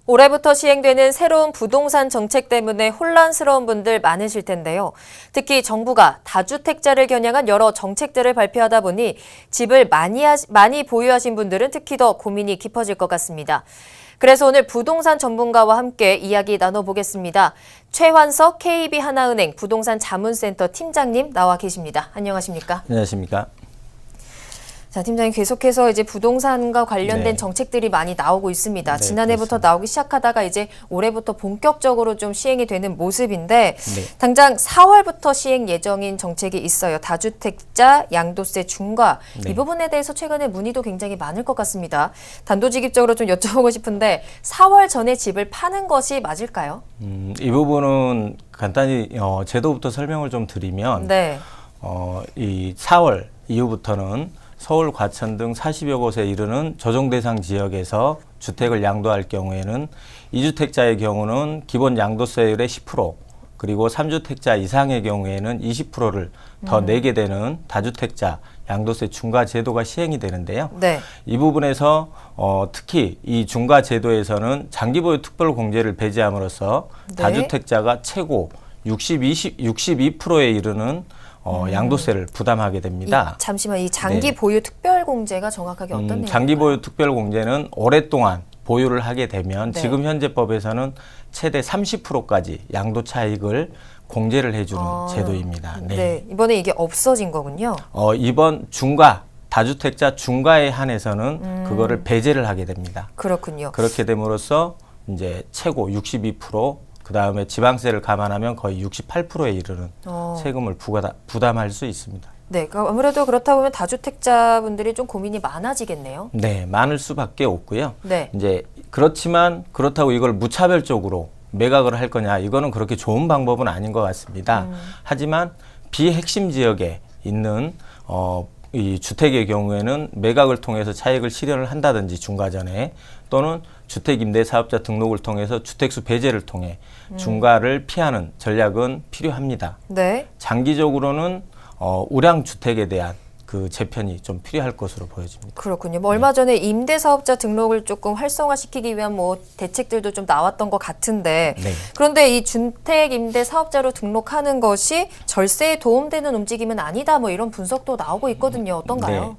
올해부터 시행되는 새로운 부동산 정책 때문에 혼란스러운 분들 많으실 텐데요. 특히 정부가 다주택자를 겨냥한 여러 정책들을 발표하다 보니 집을 많이 보유하신 분들은 특히 더 고민이 깊어질 것 같습니다. 그래서 오늘 부동산 전문가와 함께 이야기 나눠보겠습니다. 최환석 KB하나은행 부동산 자문센터 팀장님 나와 계십니다. 안녕하십니까? 안녕하십니까? 자, 팀장님 계속해서 이제 부동산과 관련된 네. 정책들이 많이 나오고 있습니다. 네, 지난해부터 그렇습니다. 나오기 시작하다가 이제 올해부터 본격적으로 좀 시행이 되는 모습인데 네. 당장 4월부터 시행 예정인 정책이 있어요. 다주택자 양도세 중과 네. 이 부분에 대해서 최근에 문의도 굉장히 많을 것 같습니다. 단도직입적으로 좀 여쭤보고 싶은데 4월 전에 집을 파는 것이 맞을까요? 이 부분은 간단히 제도부터 설명을 좀 드리면 네. 이 4월 이후부터는 서울, 과천 등 40여 곳에 이르는 조정대상 지역에서 주택을 양도할 경우에는 2주택자의 경우는 기본 양도세율의 10%, 그리고 3주택자 이상의 경우에는 20%를 더 내게 되는 다주택자 양도세 중과 제도가 시행이 되는데요. 네. 이 부분에서 특히 이 중과 제도에서는 장기보유 특별공제를 배제함으로써 네. 다주택자가 최고 62%에 이르는 양도세를 부담하게 됩니다. 잠시만, 이 장기 네. 보유 특별공제가 정확하게 어떤 내용인가요? 장기보유 특별공제는 오랫동안 보유를 하게 되면 네. 지금 현재 법에서는 최대 30%까지 양도 차익을 공제를 해주는 제도입니다. 네. 이번에 이게 없어진 거군요. 이번 중과 다주택자 중과에 한해서는 그거를 배제를 하게 됩니다. 그렇군요. 그렇게 됨으로써 이제 최고 62%, 그 다음에 지방세를 감안하면 거의 68%에 이르는 세금을 부담할 수 있습니다. 네, 아무래도 그렇다 보면 다주택자분들이 좀 고민이 많아지겠네요. 네, 많을 수밖에 없고요. 네. 이제 그렇지만 그렇다고 이걸 무차별적으로 매각을 할 거냐, 이거는 그렇게 좋은 방법은 아닌 것 같습니다. 하지만 비핵심 지역에 있는 이 주택의 경우에는 매각을 통해서 차익을 실현을 한다든지 중과전에, 또는 주택임대사업자 등록을 통해서 주택수 배제를 통해 중과를 피하는 전략은 필요합니다. 네. 장기적으로는 우량주택에 대한 그 재편이 좀 필요할 것으로 보여집니다. 그렇군요. 뭐 얼마 전에 임대사업자 등록을 조금 활성화시키기 위한 뭐 대책들도 좀 나왔던 것 같은데 네. 그런데 이 주택임대사업자로 등록하는 것이 절세에 도움되는 움직임은 아니다. 뭐 이런 분석도 나오고 있거든요. 어떤가요? 네.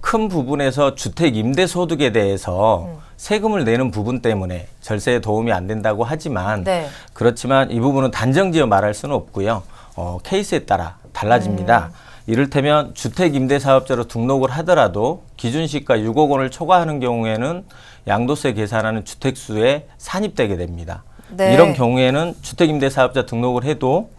큰 부분에서 주택 임대 소득에 대해서 세금을 내는 부분 때문에 절세에 도움이 안 된다고 하지만 네. 그렇지만 이 부분은 단정지어 말할 수는 없고요. 케이스에 따라 달라집니다. 이를테면 주택 임대 사업자로 등록을 하더라도 기준시가 6억 원을 초과하는 경우에는 양도세 계산하는 주택수에 산입되게 됩니다. 네. 이런 경우에는 주택 임대 사업자 등록을 해도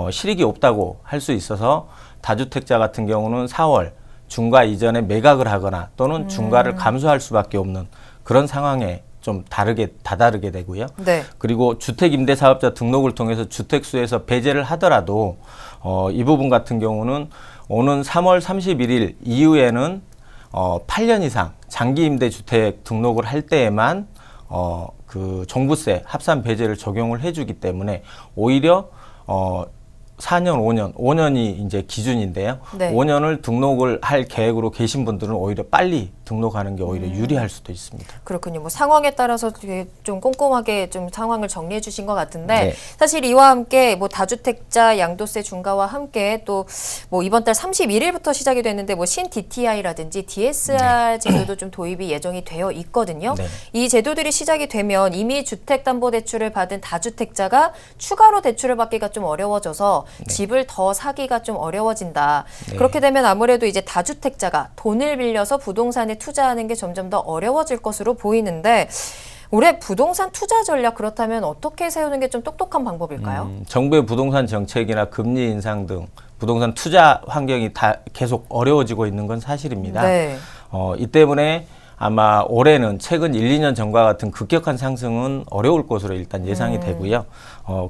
실익이 없다고 할 수 있어서 다주택자 같은 경우는 4월 중과 이전에 매각을 하거나 또는 중과를 감수할 수밖에 없는 그런 상황에 좀 다다르게 되고요. 네. 그리고 주택임대사업자 등록을 통해서 주택수에서 배제를 하더라도 이 부분 같은 경우는 오는 3월 31일 이후에는 8년 이상 장기임대주택 등록을 할 때에만 그 종부세 합산 배제를 적용을 해주기 때문에 오히려 4년, 5년이 이제 기준인데요. 네. 5년을 등록을 할 계획으로 계신 분들은 오히려 빨리 등록하는 게 오히려 유리할 수도 있습니다. 그렇군요. 뭐 상황에 따라서 되게 좀 꼼꼼하게 좀 상황을 정리해 주신 것 같은데 네. 사실 이와 함께 뭐 다주택자 양도세 중과와 함께 또 뭐 이번 달 31일부터 시작이 됐는데 뭐 신 DTI라든지 DSR 제도도 좀 도입이 예정이 되어 있거든요. 네. 이 제도들이 시작이 되면 이미 주택담보대출을 받은 다주택자가 추가로 대출을 받기가 좀 어려워져서 집을 더 사기가 좀 어려워진다. 네. 그렇게 되면 아무래도 이제 다주택자가 돈을 빌려서 부동산에 투자하는 게 점점 더 어려워질 것으로 보이는데 올해 부동산 투자 전략 그렇다면 어떻게 세우는 게 좀 똑똑한 방법일까요? 정부의 부동산 정책이나 금리 인상 등 부동산 투자 환경이 다 계속 어려워지고 있는 건 사실입니다. 네. 이 때문에 아마 올해는 최근 1, 2년 전과 같은 급격한 상승은 어려울 것으로 일단 예상이 되고요.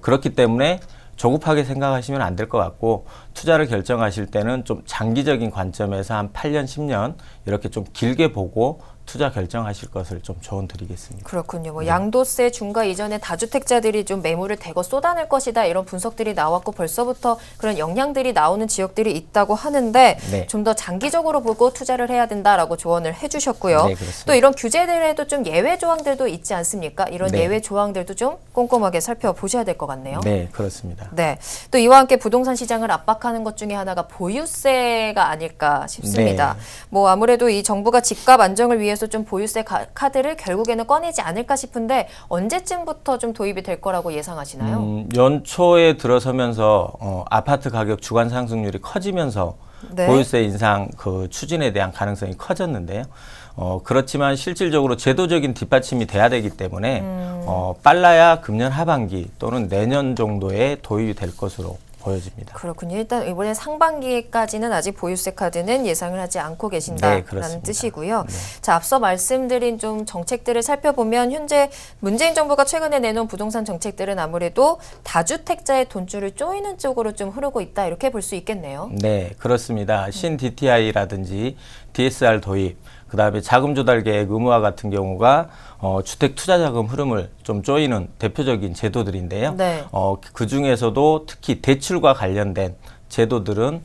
그렇기 때문에 조급하게 생각하시면 안 될 것 같고 투자를 결정하실 때는 좀 장기적인 관점에서 한 8년, 10년 이렇게 좀 길게 보고 투자 결정하실 것을 좀 조언드리겠습니다. 그렇군요. 뭐 양도세 중과 이전에 다주택자들이 좀 매물을 대거 쏟아낼 것이다 이런 분석들이 나왔고 벌써부터 그런 영향들이 나오는 지역들이 있다고 하는데 네. 좀 더 장기적으로 보고 투자를 해야 된다라고 조언을 해주셨고요. 네, 그렇습니다. 또 이런 규제들에도 좀 예외 조항들도 있지 않습니까? 이런 네. 예외 조항들도 좀 꼼꼼하게 살펴보셔야 될 것 같네요. 네, 그렇습니다. 네. 또 이와 함께 부동산 시장을 압박하는 것 중에 하나가 보유세가 아닐까 싶습니다. 네. 뭐 아무래도 이 정부가 집값 안정을 위해서 좀 보유세 카드를 결국에는 꺼내지 않을까 싶은데 언제쯤부터 좀 도입이 될 거라고 예상하시나요? 연초에 들어서면서 아파트 가격 주간 상승률이 커지면서 네. 보유세 인상 그 추진에 대한 가능성이 커졌는데요. 그렇지만 실질적으로 제도적인 뒷받침이 돼야 되기 때문에 빨라야 금년 하반기 또는 내년 정도에 도입이 될 것으로 보여집니다. 그렇군요. 일단 이번에 상반기까지는 아직 보유세 카드는 예상을 하지 않고 네, 계신다라는 그렇습니다. 뜻이고요. 네. 자, 앞서 말씀드린 좀 정책들을 살펴보면 현재 문재인 정부가 최근에 내놓은 부동산 정책들은 아무래도 다주택자의 돈줄을 조이는 쪽으로 좀 흐르고 있다 이렇게 볼 수 있겠네요. 네, 그렇습니다. DTI라든지 DSR 도입, 그다음에 자금 조달 계획 의무화 같은 경우가 주택 투자 자금 흐름을 좀 조이는 대표적인 제도들인데요. 네. 그 중에서도 특히 대출과 관련된 제도들은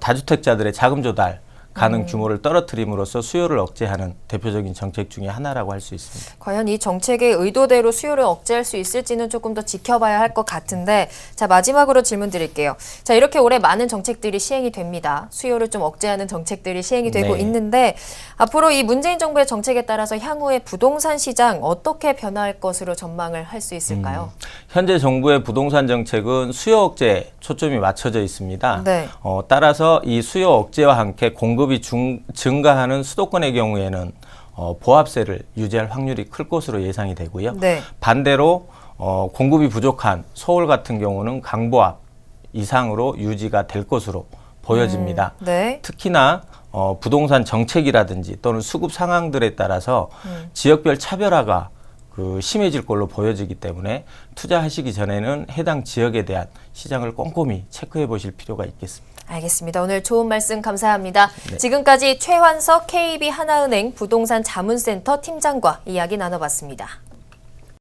다주택자들의 자금 조달 가능 규모를 떨어뜨림으로써 수요를 억제하는 대표적인 정책 중에 하나라고 할 수 있습니다. 과연 이 정책의 의도대로 수요를 억제할 수 있을지는 조금 더 지켜봐야 할 것 같은데 자 마지막으로 질문 드릴게요. 자 이렇게 올해 많은 정책들이 시행이 됩니다. 수요를 좀 억제하는 정책들이 시행이 되고 네. 있는데 앞으로 이 문재인 정부의 정책에 따라서 향후에 부동산 시장 어떻게 변화할 것으로 전망을 할 수 있을까요? 현재 정부의 부동산 정책은 수요 억제에 초점이 맞춰져 있습니다. 네. 따라서 이 수요 억제와 함께 공급이 증가하는 수도권의 경우에는 보합세를 유지할 확률이 클 것으로 예상이 되고요. 네. 반대로 공급이 부족한 서울 같은 경우는 강보합 이상으로 유지가 될 것으로 보여집니다. 네. 특히나 부동산 정책이라든지 또는 수급 상황들에 따라서 지역별 차별화가 심해질 걸로 보여지기 때문에 투자하시기 전에는 해당 지역에 대한 시장을 꼼꼼히 체크해 보실 필요가 있겠습니다. 알겠습니다. 오늘 좋은 말씀 감사합니다. 네. 지금까지 최환석 KB 하나은행 부동산 자문센터 팀장과 이야기 나눠봤습니다.